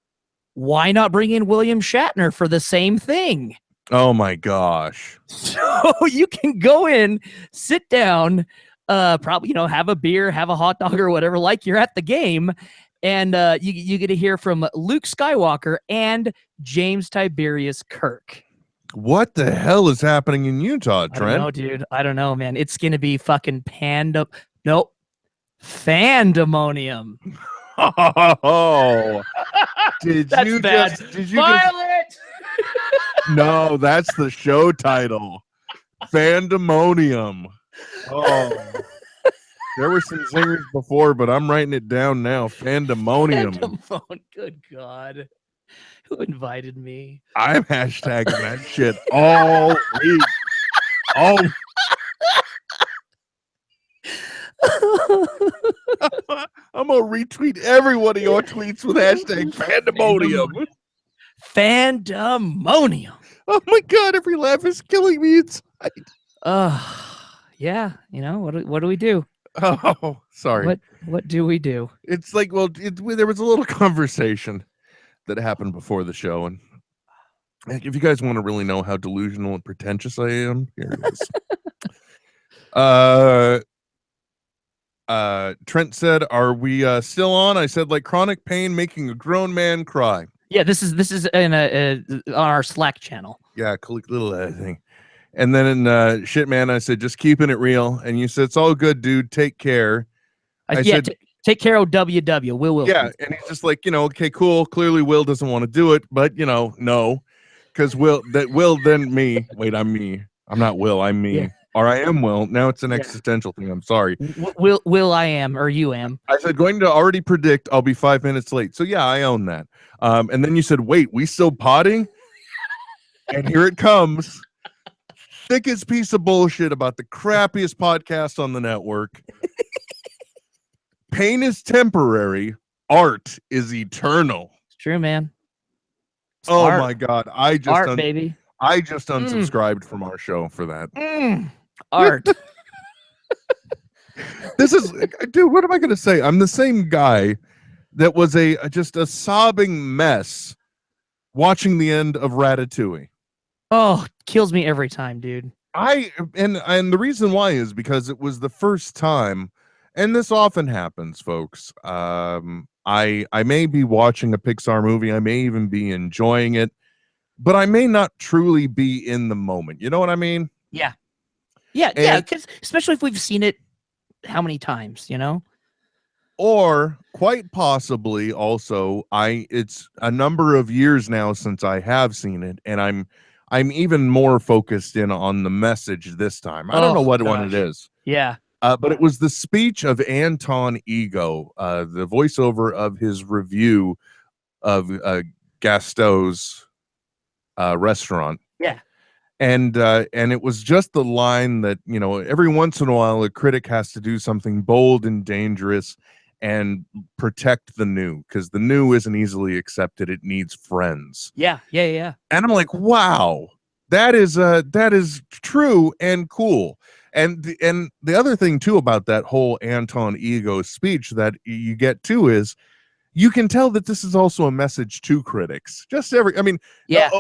Why not bring in William Shatner for the same thing? Oh my gosh. So you can go in, sit down, probably, have a beer, have a hot dog or whatever, like you're at the game. And you get to hear from Luke Skywalker and James Tiberius Kirk. What the hell is happening in Utah, Trent? I don't know, dude. I don't know, man. It's going to be fucking Fandemonium. Oh, did you Violet? No, that's the show title. Fandemonium. Oh, there were some zingers before, but I'm writing it down now. Fandemonium. Good God. Who invited me? I'm hashtagging that shit all week. I'm gonna retweet every one of your tweets with hashtag Fandemonium. Fandemonium. Oh my god, every laugh is killing me inside. Yeah, what do we do? Oh, sorry. What do we do? It's like, there was a little conversation that happened before the show, and if you guys want to really know how delusional and pretentious I am, here it is. Trent said, "Are we still on?" I said, "Like chronic pain making a grown man cry." Yeah, this is in on our Slack channel. Yeah, little thing. And then in shit, man, I said, "Just keeping it real." And you said, "It's all good, dude. Take care." I said, "Take care, OWW." Will. Yeah, and he's just like, okay, cool. Clearly, Will doesn't want to do it, but no, because Will then me. Wait, I'm me. I'm not Will. I'm me. Yeah. Or I am Will. Now it's an existential thing. I'm sorry. Will I am, or you am. I said, going to already predict I'll be 5 minutes late. So yeah, I own that. And then you said, wait, we still potting? And here it comes. Thickest piece of bullshit about the crappiest podcast on the network. Pain is temporary. Art is eternal. It's true, man. It's art. My God. Baby. I just unsubscribed from our show for that. Art. This is, dude, what am I going to say? I'm the same guy that was just a sobbing mess watching the end of Ratatouille. Oh, kills me every time, dude. And the reason why is because it was the first time, and this often happens, folks. I may be watching a Pixar movie, I may even be enjoying it, but I may not truly be in the moment. You know what I mean? Yeah. Yeah, because especially if we've seen it how many times, Or quite possibly also, it's a number of years now since I have seen it, and I'm even more focused in on the message this time. I don't know what one it is. Yeah. But it was the speech of Anton Ego, the voiceover of his review of Gaston's restaurant. Yeah. And it was just the line that, every once in a while, a critic has to do something bold and dangerous and protect the new, because the new isn't easily accepted. It needs friends. Yeah. And I'm like, wow, that is true and cool. And the other thing too about that whole Anton Ego speech that you get too is you can tell that this is also a message to critics.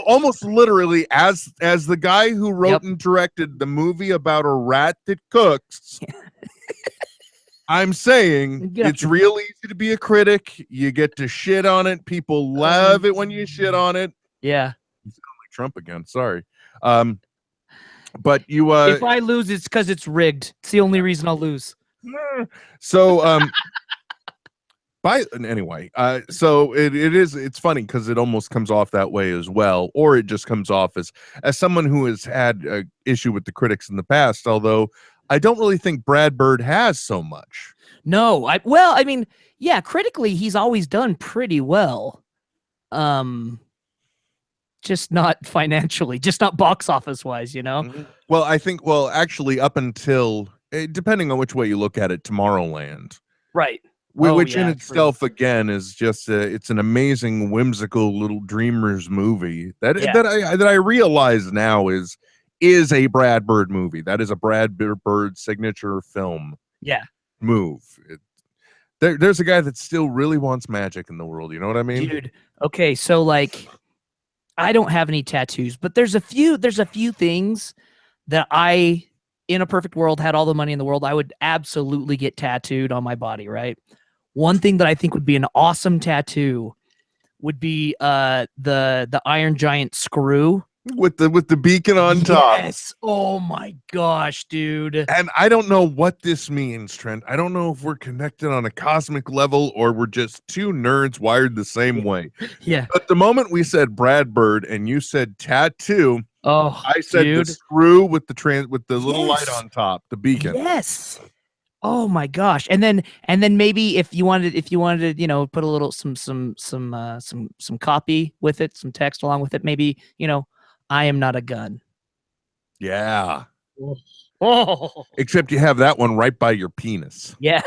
Almost literally as the guy who wrote and directed the movie about a rat that cooks. I'm saying it's real easy to be a critic. You get to shit on it. People love it when you shit on it. Yeah. You sound like Trump again. Sorry. But you if I lose, it's because it's rigged. It's the only reason I'll lose. So so it's funny because it almost comes off that way as well, or it just comes off as someone who has had an issue with the critics in the past, although I don't really think Brad Bird has so much. No, critically he's always done pretty well. Just not financially, just not box office wise, you know? Well, I think, actually up until, depending on which way you look at it, Tomorrowland. Right. Which in itself, again, is just, it's an amazing, whimsical little dreamers movie that I realize now is a Brad Bird movie. That is a Brad Bird signature film. Yeah. Move. There's a guy that still really wants magic in the world. You know what I mean? Dude. Okay. So like, I don't have any tattoos, but there's a few things that I, in a perfect world, had all the money in the world, I would absolutely get tattooed on my body, right? One thing that I think would be an awesome tattoo would be the Iron Giant screw with the beacon on top. Yes. Oh my gosh, dude. And I don't know what this means, Trent. I don't know if we're connected on a cosmic level or we're just two nerds wired the same way. Yeah. But the moment we said Brad Bird and you said tattoo, I said dude. the screw with the little light on top, the beacon. Yes. Oh my gosh. And then maybe if you wanted to, put a little some copy with it, some text along with it, maybe, I am not a gun. Yeah. Oh. Except you have that one right by your penis. Yeah.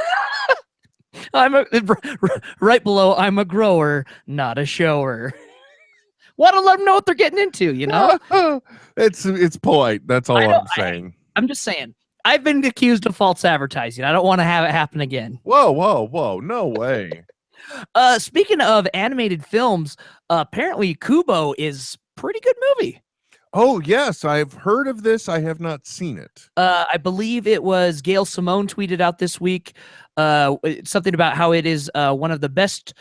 Right below, I'm a grower, not a shower. Want to let them know what they're getting into, you know? It's polite. That's all I'm saying. I'm just saying. I've been accused of false advertising. I don't want to have it happen again. Whoa. No way. Speaking of animated films, apparently Kubo is a pretty good movie. Oh, yes. I've heard of this. I have not seen it. I believe it was Gail Simone tweeted out this week something about how it is one of the best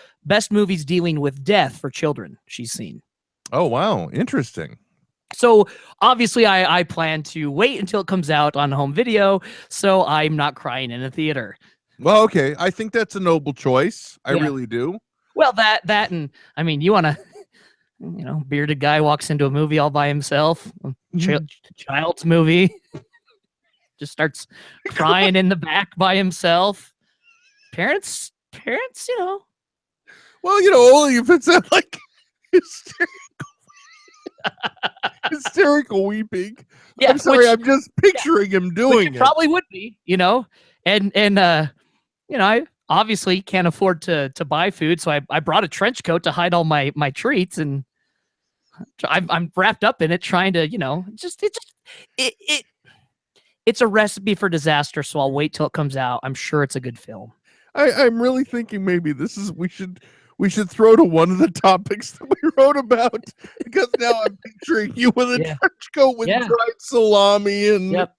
movies dealing with death for children she's seen. Oh, wow. Interesting. So obviously I plan to wait until it comes out on home video so I'm not crying in a theater. Well, okay. I think that's a noble choice. I really do. Well, that and I mean, you want to, bearded guy walks into a movie all by himself, child's movie, just starts crying in the back by himself. Parents, Well, only if it's like hysterical weeping. Yeah, I'm sorry, I'm just picturing him doing it. Probably would be, and I obviously can't afford to buy food, so I brought a trench coat to hide all my treats, and I'm wrapped up in it, trying to, it's a recipe for disaster. So I'll wait till it comes out. I'm sure it's a good film. I'm really thinking maybe we should throw to one of the topics that we wrote about, because now I'm picturing you with a trench coat with dried salami and it's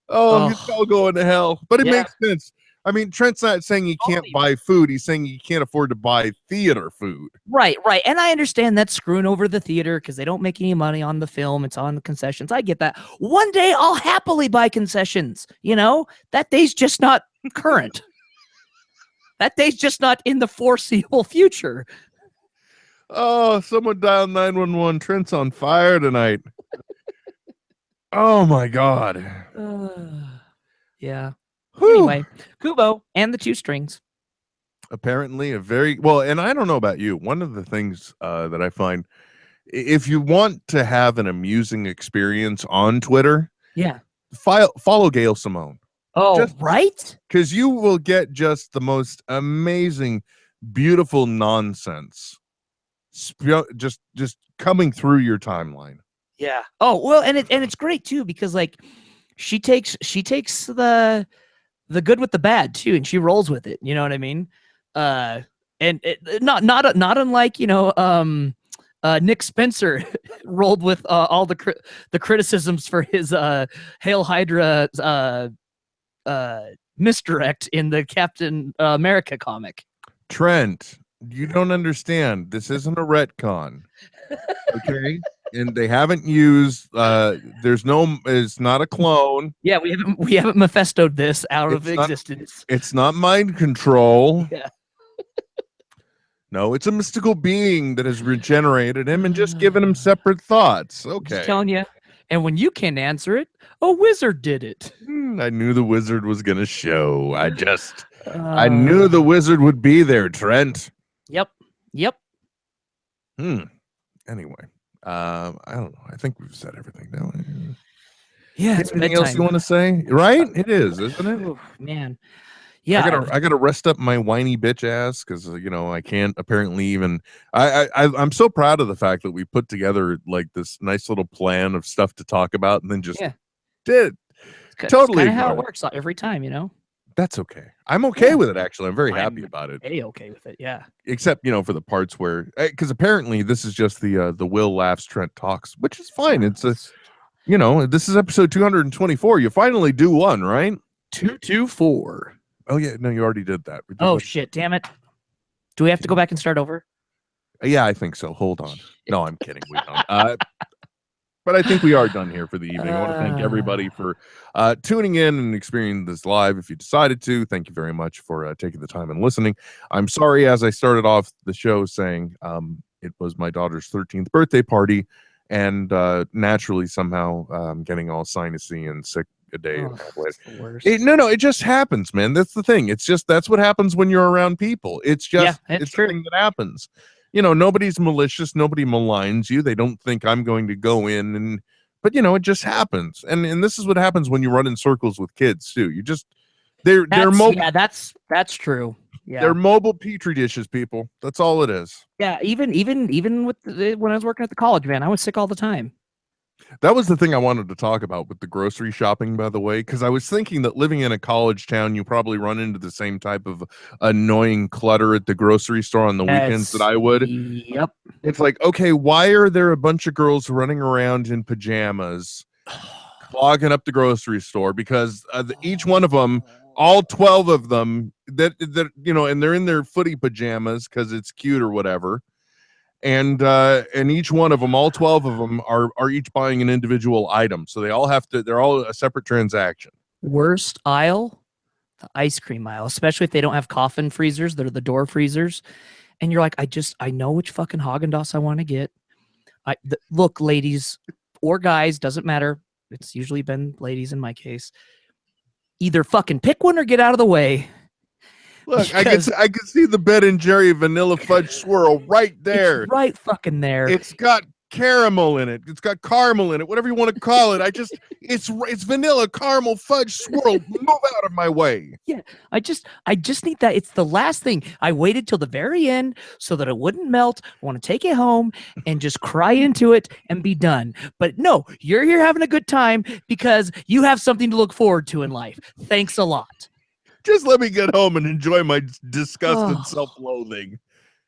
all going to hell. But it makes sense. I mean, Trent's not saying he can't buy food. He's saying he can't afford to buy theater food. Right. And I understand that's screwing over the theater because they don't make any money on the film. It's on the concessions. I get that. One day I'll happily buy concessions. That day's just not current. That day's just not in the foreseeable future. Oh, someone dial 911. Trent's on fire tonight. Oh, my God. Yeah. Anyway, Kubo and the Two Strings. Apparently a very well, and I don't know about you. One of the things that I find, if you want to have an amusing experience on Twitter, follow Gail Simone. Oh, right? Because you will get just the most amazing, beautiful nonsense just coming through your timeline. Yeah. Oh, well, and it's great too, because like she takes the good with the bad too, and she rolls with it. You know what I mean? And not unlike Nick Spencer rolled with all the criticisms for his Hail Hydra misdirect in the Captain America comic. Trent, you don't understand. This isn't a retcon. Okay? And they haven't used it's not a clone. Yeah, we haven't Mephisto'd this out of existence. It's not mind control. Yeah. No, it's a mystical being that has regenerated him and just given him separate thoughts. Okay. Just telling you. And when you can't answer it, a wizard did it. I knew the wizard was going to show. I knew the wizard would be there, Trent. Yep. Anyway, I don't know. I think we've said everything now. Yeah. It's anything bedtime. else you want to say? Right? It is, isn't it? Oh, man. Yeah. I gotta rest up my whiny bitch ass because I can't apparently even. I'm so proud of the fact that we put together like this nice little plan of stuff to talk about and then just did. Totally kind of how it works every time, That's okay. I'm okay with it, actually. I'm very happy about it. Okay with it, yeah. Except, for the parts where, because apparently this is just the Will Laughs, Trent Talks, which is fine. It's this is episode 224. You finally do one, right? 224. Oh yeah, no, you already did that. Oh shit, damn it. Do we have to go back and start over? Yeah, I think so. Hold on. No, I'm kidding. We don't. But I think we are done here for the evening. I want to thank everybody for tuning in and experiencing this live. If you decided to, thank you very much for taking the time and listening. I'm sorry, as I started off the show saying it was my daughter's 13th birthday party, and naturally somehow I'm getting all sinusy and sick a day. It just happens, man. That's the thing. That's what happens when you're around people. It's true. The thing that happens. Nobody's malicious. Nobody maligns you. They don't think I'm going to go in but it just happens. And this is what happens when you run in circles with kids too. They're mobile. Yeah, that's true. Yeah. They're mobile petri dishes, people. That's all it is. Yeah, even with when I was working at the college, man, I was sick all the time. That was the thing I wanted to talk about with the grocery shopping, by the way, because I was thinking that living in a college town, you probably run into the same type of annoying clutter at the grocery store on the weekends that I would. Yep. It's like, okay, why are there a bunch of girls running around in pajamas, clogging up the grocery store? Because each one of them, all 12 of them, that and they're in their footy pajamas because it's cute or whatever. And each one of them, all 12 of them are each buying an individual item. So they're all a separate transaction. Worst aisle, the ice cream aisle, especially if they don't have coffin freezers. They're the door freezers. And you're like, I know which fucking Haagen-Dazs I want to get. Look, ladies or guys, doesn't matter. It's usually been ladies in my case. Either fucking pick one or get out of the way. Look, I can see the Ben and Jerry vanilla fudge swirl right there. It's right fucking there. It's got caramel in it. It's got caramel in it. Whatever you want to call it. It's vanilla caramel fudge swirl. Move out of my way. Yeah, I just need that. It's the last thing. I waited till the very end so that it wouldn't melt. I want to take it home and just cry into it and be done. But no, you're here having a good time because you have something to look forward to in life. Thanks a lot. Just let me get home and enjoy my disgust and self-loathing.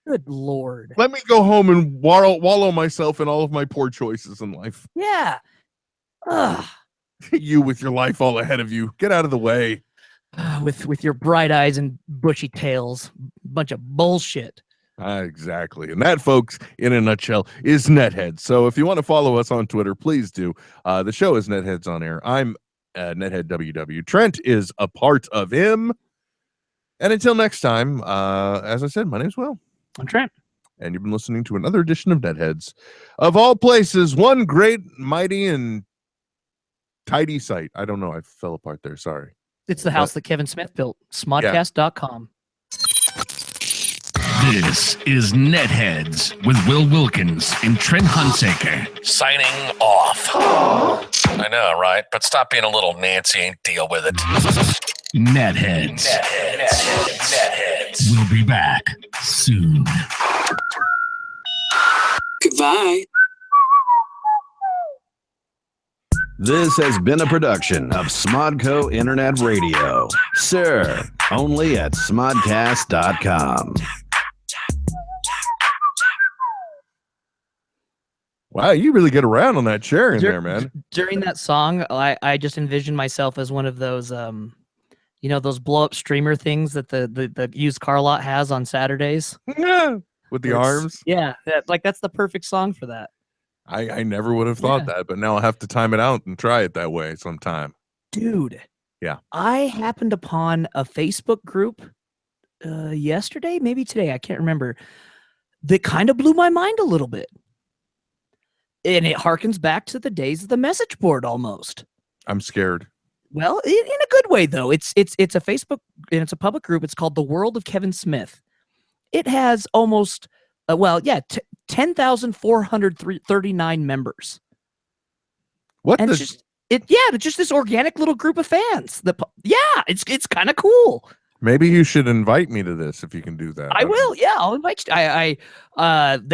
Good Lord. Let me go home and wallow myself in all of my poor choices in life. Yeah. You with your life all ahead of you. Get out of the way. With your bright eyes and bushy tails. Bunch of bullshit. Exactly. And that, folks, in a nutshell, is NetHeads. So if you want to follow us on Twitter, please do. The show is NetHeads on Air. I'm Nethead WW. Trent is a part of him. And until next time, as I said, my name's Will. I'm Trent. And you've been listening to another edition of NetHeads. Of all places, one great, mighty, and tidy site. I don't know. I fell apart there. Sorry. It's the house that Kevin Smith built. Smodcast.com. This is NetHeads with Will Wilkins and Trent Hunsaker. Signing off. I know, right? But stop being a little Nancy and deal with it. NetHeads. We'll be back soon. Goodbye. This has been a production of Smodco Internet Radio. Sir, only at smodcast.com. Wow, you really get around on that chair in there, man. During that song, I just envisioned myself as one of those, those blow up streamer things that the used car lot has on Saturdays. Yeah, with the arms. Yeah, that's the perfect song for that. I never would have thought that, but now I'll have to time it out and try it that way sometime. Dude. Yeah. I happened upon a Facebook group yesterday, maybe today, I can't remember, that kind of blew my mind a little bit. And it harkens back to the days of the message board almost. I'm scared. Well, in a good way, though. It's a Facebook, and it's a public group. It's called The World of Kevin Smith. It has almost, 10,439 members. What? And it's just this organic little group of fans. It's kind of cool. Maybe you should invite me to this if you can do that. I will. Yeah, I'll invite you.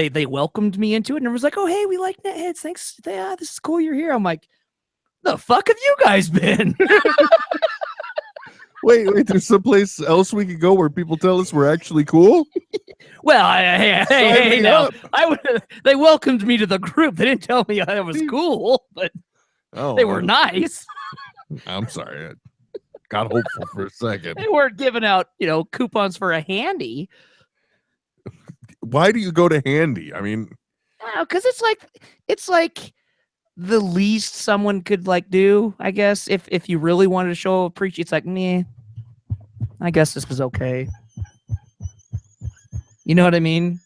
They welcomed me into it, and it was like, oh, hey, we like NetHeads. Thanks. Yeah, this is cool. You're here. I'm like, the fuck have you guys been? Wait, there's someplace else we could go where people tell us we're actually cool? Well, hey, now they welcomed me to the group. They didn't tell me I was cool, but they were nice. I'm sorry. I got hopeful for a second. They weren't giving out, coupons for a handy. Why do you go to handy? I mean, because it's like the least someone could do, I guess. If you really wanted to show appreciation, it's like, meh, I guess this was okay. You know what I mean?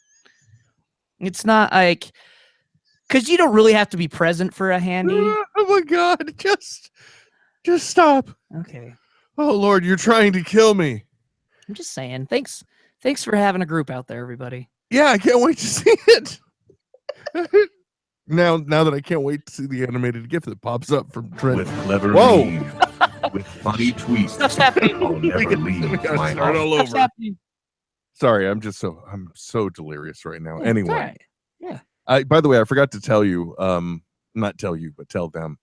It's not like, because you don't really have to be present for a handy. Oh my God, just stop. Okay. Oh Lord, you're trying to kill me. I'm just saying. Thanks for having a group out there, everybody. Yeah, I can't wait to see it. Now that I can't wait to see the animated GIF that pops up from Trent. With clever memes, with funny tweets. Stuff's happening. I'll never leave my start all house. over. Sorry, I'm so delirious right now. Anyway. Right. Yeah. By the way, I forgot to tell you, not tell you, but tell them.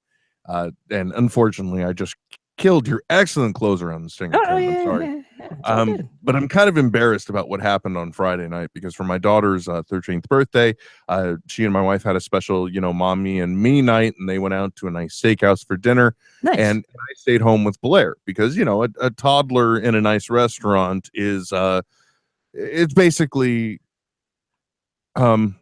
And unfortunately, I just killed your excellent closer on the Stinger. I'm sorry. But I'm kind of embarrassed about what happened on Friday night, because for my daughter's 13th birthday, she and my wife had a special, mommy and me night, and they went out to a nice steakhouse for dinner. Nice. And I stayed home with Blair because, a toddler in a nice restaurant is, it's basically, it's a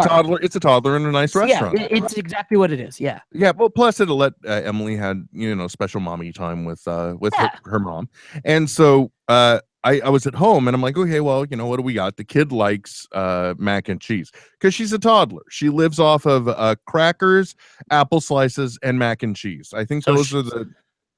toddler. It's a toddler in a nice restaurant. Yeah, it's exactly what it is. Yeah. Yeah. Well, plus it'll let Emily had special mommy time with her mom, and so I was at home and I'm like, okay, well, what do we got? The kid likes mac and cheese because she's a toddler. She lives off of crackers, apple slices, and mac and cheese. I think those are the.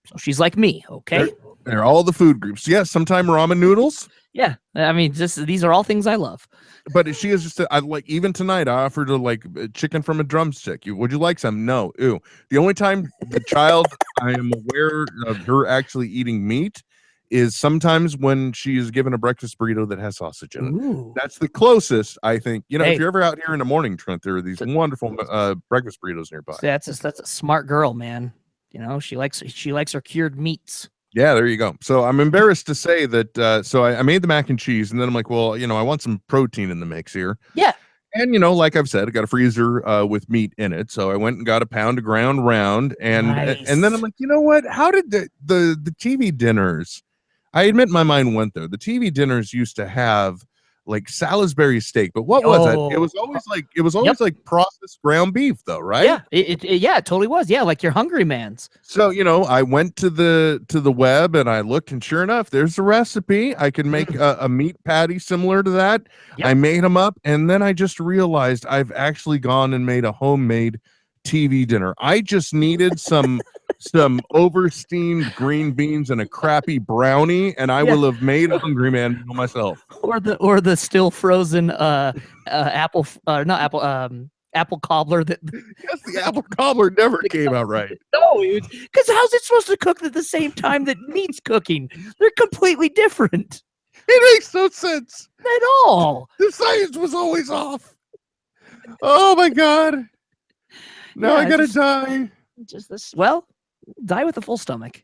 So she's like me. Okay. They're all the food groups. Yes, sometimes ramen noodles. Yeah, I mean, these are all things I love. But she is just, even tonight, I offered her chicken from a drumstick. Would you like some? No. Ew. The only time the child I am aware of her actually eating meat is sometimes when she is given a breakfast burrito that has sausage in it. Ooh. That's the closest, I think. Hey. If you're ever out here in the morning, Trent, there are these wonderful breakfast burritos nearby. That's a smart girl, man. She likes her cured meats. Yeah, there you go. So I'm embarrassed to say that. So I made the mac and cheese, and then I'm like, well, I want some protein in the mix here. Yeah. And like I've said, I got a freezer with meat in it, so I went and got a pound of ground round, and Nice. and then I'm like, you know what? How did the TV dinners? I admit my mind went there. The TV dinners used to have Salisbury steak, but what was it? It was always like processed ground beef, though, right? Yeah, it totally was. Yeah, like your Hungry Man's. So I went to the web and I looked, and sure enough, there's a recipe. I can make a meat patty similar to that. Yep. I made them up, and then I just realized I've actually gone and made a homemade TV dinner. I just needed some oversteamed green beans and a crappy brownie, and I will have made a Hungry Man meal myself. Or the still frozen apple cobbler that. Yes, the apple cobbler never came out right. No, because how's it supposed to cook at the same time that meat's cooking? They're completely different. It makes no sense at all. The science was always off. Oh my God. Now I gotta die. Just this. Well, die with a full stomach.